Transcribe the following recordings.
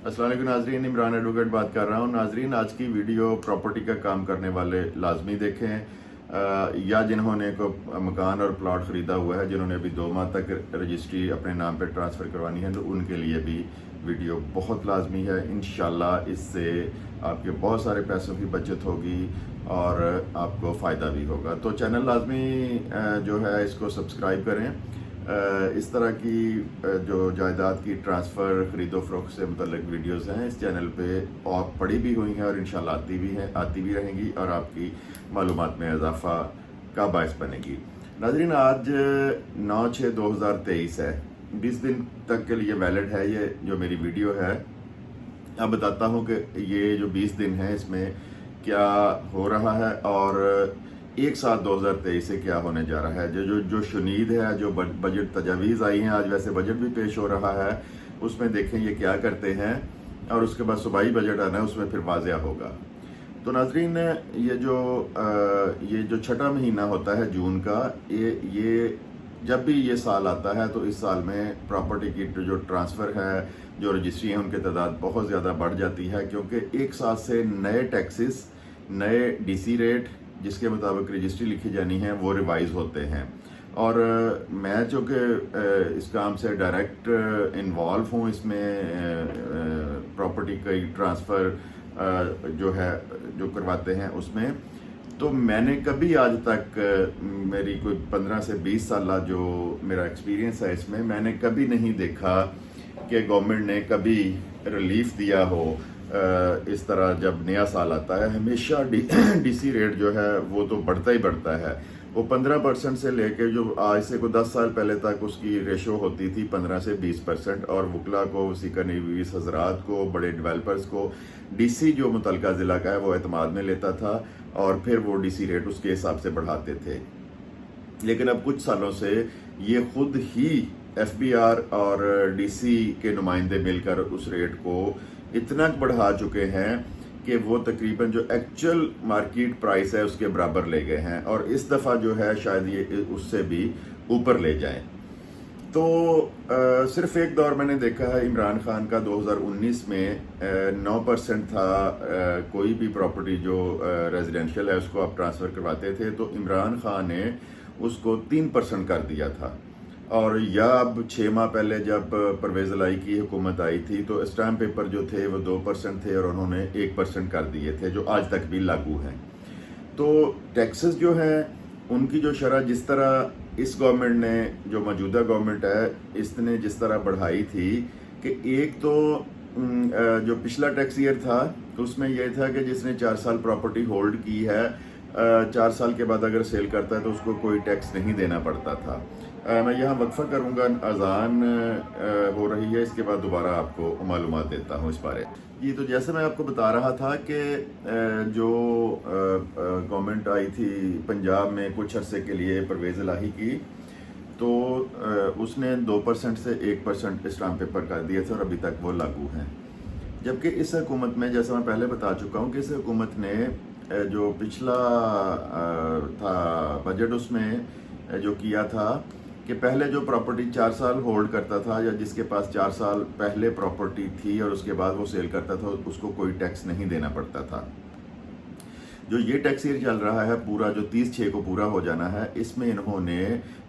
अस्सलाम वालेकुम नाजरीन, इमरान एडवोकेट बात कर रहा हूँ। नाजरीन, आज की वीडियो प्रॉपर्टी का काम करने वाले लाजमी देखें या जिन्होंने को मकान और प्लॉट ख़रीदा हुआ है, जिन्होंने अभी 2 माह तक रजिस्ट्री अपने नाम पे ट्रांसफ़र करवानी है, तो उनके लिए भी वीडियो बहुत लाजमी है। इंशाल्लाह इससे आपके बहुत सारे पैसों की बचत होगी और आपको फ़ायदा भी होगा। तो चैनल लाजमी जो है इसको सब्सक्राइब करें। इस तरह की जो जायदाद की ट्रांसफ़र ख़रीदो फ़रोख्त से मुतल्लिक वीडियोस हैं इस चैनल पे और पड़ी भी हुई हैं और इंशाल्लाह आती भी रहेंगी और आपकी मालूमात में इजाफ़ा का बायस बनेगी। नाज़रीन, आज 9/6/2023 है, 20 दिन तक के लिए वैलिड है ये जो मेरी वीडियो है। अब बताता हूँ कि ये जो 20 दिन है इसमें क्या हो रहा है और 1/7/2023 से क्या होने जा रहा है। जो शुनीद है, जो बजट तजावीज़ आई हैं, आज वैसे बजट भी पेश हो रहा है, उसमें देखें ये क्या करते हैं और उसके बाद सूबाई बजट आना है, उसमें फिर वाज़ेह होगा। तो नाजरीन, ये जो छठा महीना होता है जून का, ये जब भी ये साल आता है तो इस साल में प्रॉपर्टी की जो ट्रांसफ़र है, जो रजिस्ट्री है, उनकी तादाद बहुत ज़्यादा बढ़ जाती है, क्योंकि एक साथ से नए टैक्सेस, नए डीसी रेट जिसके मुताबिक रजिस्ट्री लिखी जानी है वो रिवाइज होते हैं। और मैं चूँकि इस काम से डायरेक्ट इन्वॉल्व हूँ, इसमें प्रॉपर्टी का ट्रांसफ़र जो करवाते हैं उसमें, तो मैंने कभी आज तक मेरी कोई 15 से 20 साल जो मेरा एक्सपीरियंस है इसमें, मैंने कभी नहीं देखा कि गवर्नमेंट ने कभी रिलीफ दिया हो। इस तरह जब नया साल आता है हमेशा डीसी रेट जो है वो तो बढ़ता ही बढ़ता है। वो 15% से लेके जो आज से को 10 साल पहले तक उसकी रेशो होती थी 15 से 20%, और वकला को, वसीका नवीस हजरात को, बड़े डेवलपर्स को डीसी जो मुतलका ज़िला का है वो एतमाद में लेता था और फिर वो डीसी रेट उसके हिसाब से बढ़ाते थे। लेकिन अब कुछ सालों से ये खुद ही एफबीआर और डीसी के नुमाइंदे मिलकर उस रेट को इतना बढ़ा चुके हैं कि वो तकरीबन जो एक्चुअल मार्केट प्राइस है उसके बराबर ले गए हैं, और इस दफ़ा जो है शायद ये उससे भी ऊपर ले जाएं। तो सिर्फ एक दौर मैंने देखा है इमरान खान का, 2019 में 9% था। कोई भी प्रॉपर्टी जो रेजिडेंशियल है उसको आप ट्रांसफ़र करवाते थे तो इमरान खान ने उसको 3% कर दिया था। और या अब 6 माह पहले जब परवेज़ इलाही की हुकूमत आई थी तो स्टैम्प पेपर जो थे वो 2% थे और उन्होंने 1% कर दिए थे, जो आज तक भी लागू हैं। तो टैक्सेस जो हैं उनकी जो शरह जिस तरह इस गवर्नमेंट ने, जो मौजूदा गवर्नमेंट है, इसने जिस तरह बढ़ाई थी कि एक तो जो पिछला टैक्स ईयर था उसमें यह था कि जिसने 4 साल प्रॉपर्टी होल्ड की है, 4 साल के बाद अगर सेल करता है तो उसको कोई टैक्स नहीं देना पड़ता था। मैं यहाँ वक्फा करूँगा, अजान हो रही है, इसके बाद दोबारा आपको मालूमात देता हूँ इस बारे। जी, तो जैसे मैं आपको बता रहा था कि जो गवर्नमेंट आई थी पंजाब में कुछ अरसे के लिए परवेज़ इलाही की, तो उसने 2% से 1% स्टाम्प पेपर कर दिए थे और अभी तक वो लागू हैं। जबकि इस हुकूमत में, जैसा मैं पहले बता चुका हूँ कि इस हुकूमत ने जो पिछला था बजट, उसमें जो किया था कि पहले जो प्रॉपर्टी 4 साल होल्ड करता था या जिसके पास 4 साल पहले प्रॉपर्टी थी और उसके बाद वो सेल करता था, उसको कोई टैक्स नहीं देना पड़ता था। जो ये टैक्स ईयर चल रहा है पूरा, जो 30/6 को पूरा हो जाना है, इसमें इन्होंने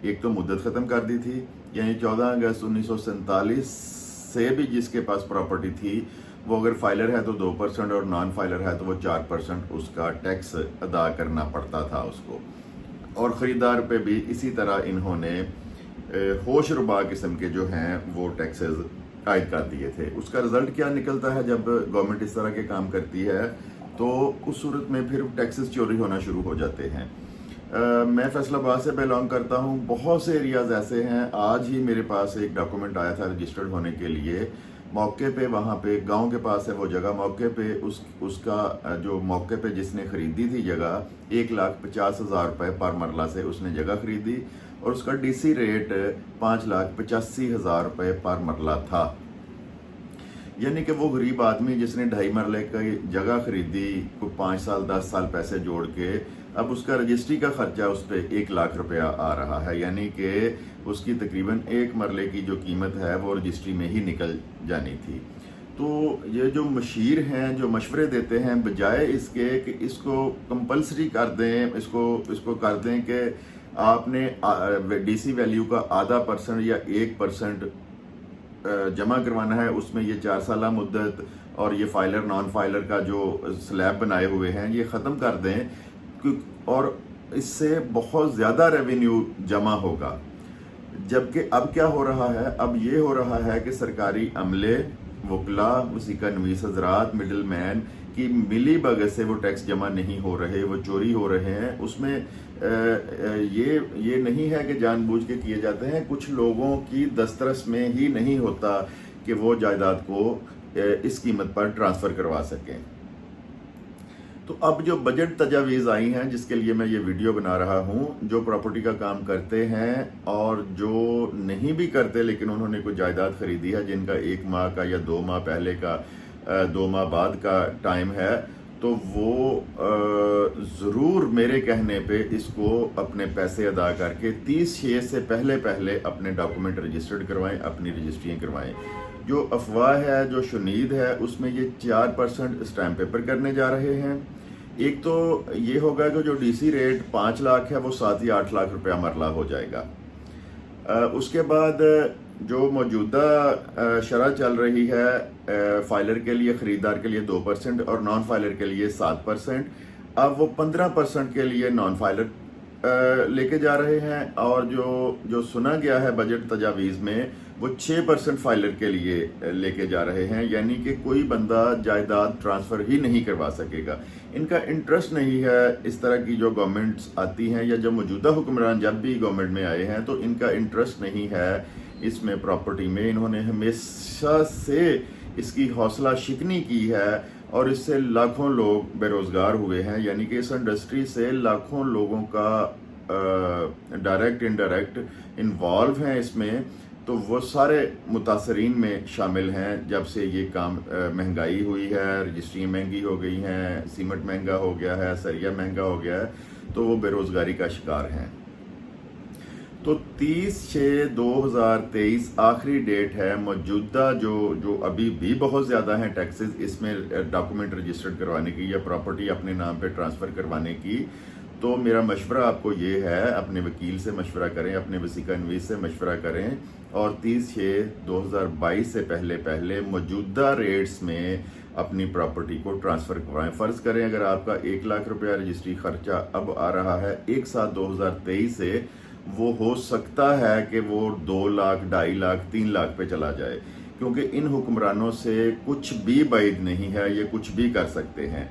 एक तो मुद्दत ख़त्म कर दी थी, यानी 14 अगस्त 1947 से भी जिसके पास प्रॉपर्टी थी वो अगर फाइलर है तो 2% और नॉन फाइलर है तो वो 4% उसका टैक्स अदा करना पड़ता था उसको। और ख़रीदार पे भी इसी तरह इन्होंने होश रुबा किस्म के जो हैं वो टैक्सेस आयद कर दिए थे। उसका रिज़ल्ट क्या निकलता है जब गवर्नमेंट इस तरह के काम करती है, तो उस सूरत में फिर टैक्सेस चोरी होना शुरू हो जाते हैं। मैं फैसलाबाद से बिलोंग करता हूँ, बहुत से एरियाज़ ऐसे हैं। आज ही मेरे पास एक डॉक्यूमेंट आया था रजिस्टर्ड होने के लिए, मौके पे, वहाँ पे गांव के पास है वो जगह, मौके पे उसका जो मौके पे जिसने ख़रीदी थी जगह, 1,50,000 रुपये पर मरला से उसने जगह ख़रीदी और उसका डीसी रेट 5,85,000 रुपये पर मरला था। यानी कि वो गरीब आदमी जिसने 2.5 मरले की जगह खरीदी, कोई 5 साल 10 साल पैसे जोड़ के, अब उसका रजिस्ट्री का खर्चा उस पर 1 लाख रुपया आ रहा है। यानी कि उसकी तकरीबन 1 मरले की जो कीमत है वो रजिस्ट्री में ही निकल जानी थी। तो ये जो मशीर हैं जो मशवरे देते हैं, बजाय इसके कि इसको कंपलसरी कर दें, इसको कर दें कि आपने DC वैल्यू का ½ % या 1% जमा करवाना है, उसमें ये 4 साला मुद्दत और ये फाइलर नॉन फाइलर का जो स्लैब बनाए हुए हैं ये ख़त्म कर दें, और इससे बहुत ज़्यादा रेवेन्यू जमा होगा। जबकि अब क्या हो रहा है, अब ये हो रहा है कि सरकारी अमले, वकला, वसीका नवीस हजरात, मिडल मैन की मिली भगत से वो टैक्स जमा नहीं हो रहे, वो चोरी हो रहे हैं। उसमें ये नहीं है कि जानबूझ के किए जाते हैं, कुछ लोगों की दस्तरस में ही नहीं होता कि वो जायदाद को इस कीमत पर ट्रांसफ़र करवा सकें। तो अब जो बजट तजावीज़ आई हैं जिसके लिए मैं ये वीडियो बना रहा हूँ, जो प्रॉपर्टी का काम करते हैं और जो नहीं भी करते लेकिन उन्होंने कोई जायदाद खरीदी है, जिनका 1 माह का या 2 माह पहले का 2 माह बाद का टाइम है, तो वो ज़रूर मेरे कहने पे इसको अपने पैसे अदा करके 30/6 से पहले अपने डॉक्यूमेंट रजिस्टर्ड करवाएं, अपनी रजिस्ट्रियाँ करवाएं। जो अफवाह है, जो शुनीद है, उसमें ये 4% स्टैम्प पेपर करने जा रहे हैं। एक तो ये होगा कि जो DC रेट 5 लाख है वो 7 या 8 लाख रुपया मरला हो जाएगा। उसके बाद जो मौजूदा शरह चल रही है फाइलर के लिए, ख़रीदार के लिए 2% और नॉन फाइलर के लिए 7%, अब वो 15% के लिए नॉन फाइलर लेके जा रहे हैं, और जो सुना गया है बजट तजावीज़ में वो 6% फाइलर के लिए लेके जा रहे हैं, यानी कि कोई बंदा जायदाद ट्रांसफ़र ही नहीं करवा सकेगा। इनका इंटरेस्ट नहीं है इस तरह की जो गवर्नमेंट्स आती हैं या जो मौजूदा हुक्मरान जब भी गवर्नमेंट में आए हैं, तो इनका इंटरेस्ट नहीं है इसमें, प्रॉपर्टी में। इन्होंने हमेशा से इसकी हौसला शिकनी की है और इससे लाखों लोग बेरोज़गार हुए हैं, यानी कि इस इंडस्ट्री से लाखों लोगों का डायरेक्ट इनडायरेक्ट इन्वॉल्व हैं इसमें। तो वो सारे मुतासरीन में शामिल हैं जब से ये काम महंगाई हुई है, रजिस्ट्रियाँ महंगी हो गई हैं, सीमेंट महंगा हो गया है, सरिया महंगा हो गया है, तो वो बेरोज़गारी का शिकार हैं। तो 30/6/2023 आखिरी डेट है। मौजूदा जो अभी भी बहुत ज़्यादा हैं टैक्सेस इसमें डॉक्यूमेंट रजिस्टर्ड करवाने की या प्रॉपर्टी अपने नाम पे ट्रांसफ़र करवाने की। तो मेरा मशवरा आपको ये है, अपने वकील से मशवरा करें, अपने वसीका नवीस से मशवरा करें और 30/6/2022 से पहले मौजूदा रेट्स में अपनी प्रॉपर्टी को ट्रांसफ़र करवाएं। फ़र्ज़ करें अगर आपका 1 लाख रुपया रजिस्ट्री खर्चा अब आ रहा है 1/7/2023 से, वो हो सकता है कि वो 2 लाख, 2.5 लाख, 3 लाख पे चला जाए, क्योंकि इन हुक्मरानों से कुछ भी बैद नहीं है, ये कुछ भी कर सकते हैं।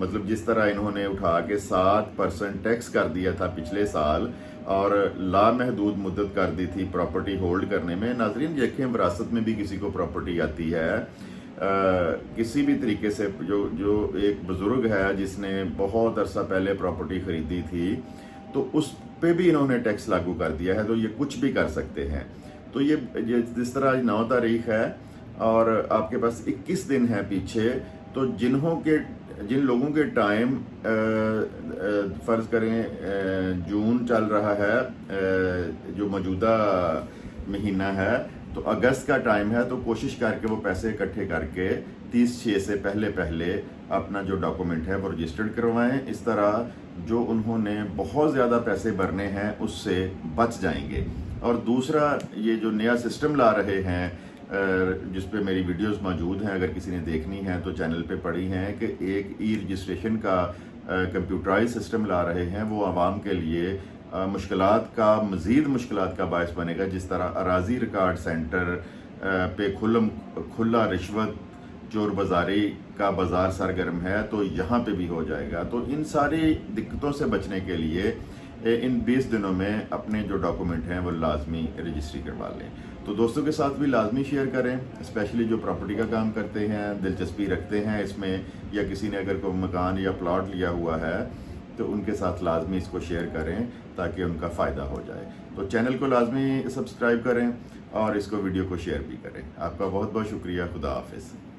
मतलब जिस तरह इन्होंने उठा के 7% टैक्स कर दिया था पिछले साल और लामहदूद मुद्दत कर दी थी प्रॉपर्टी होल्ड करने में। नाज़रीन देखें, विरासत में भी किसी को प्रॉपर्टी आती है, किसी भी तरीके से जो एक बुज़ुर्ग है जिसने बहुत अरसा पहले प्रॉपर्टी ख़रीदी थी, तो उस पे भी इन्होंने टैक्स लागू कर दिया है, तो ये कुछ भी कर सकते हैं। तो ये जिस तरह 9 तारीख है और आपके पास 21 दिन है पीछे, तो जिन लोगों के टाइम फ़र्ज़ करें जून चल रहा है, जो मौजूदा महीना है, तो अगस्त का टाइम है, तो कोशिश करके वो पैसे इकट्ठे करके 30/6 से पहले अपना जो डॉक्यूमेंट है वो रजिस्टर्ड करवाएं। इस तरह जो उन्होंने बहुत ज़्यादा पैसे भरने हैं उससे बच जाएंगे। और दूसरा, ये जो नया सिस्टम ला रहे हैं जिस पे मेरी वीडियोस मौजूद हैं, अगर किसी ने देखनी है तो चैनल पे पड़ी हैं, कि एक रजिस्ट्रेशन का कंप्यूटराइज सिस्टम ला रहे हैं, वो आवाम के लिए मज़ीद मुश्किलात का बायस बनेगा। जिस तरह अराजी रिकॉर्ड सेंटर पे खुला रिश्वत चोर बाज़ारी का बाज़ार सरगर्म है, तो यहाँ पे भी हो जाएगा। तो इन सारी दिक्कतों से बचने के लिए इन 20 दिनों में अपने जो डॉक्यूमेंट हैं वो लाजमी रजिस्ट्री करवा लें। तो दोस्तों के साथ भी लाजमी शेयर करें, स्पेशली जो प्रॉपर्टी का काम करते हैं, दिलचस्पी रखते हैं इसमें, या किसी ने अगर कोई मकान या प्लॉट लिया हुआ है तो उनके साथ लाजमी इसको शेयर करें ताकि उनका फ़ायदा हो जाए। तो चैनल को लाजमी सब्सक्राइब करें और इसको वीडियो को शेयर भी करें। आपका बहुत बहुत शुक्रिया। खुदा हाफिज़।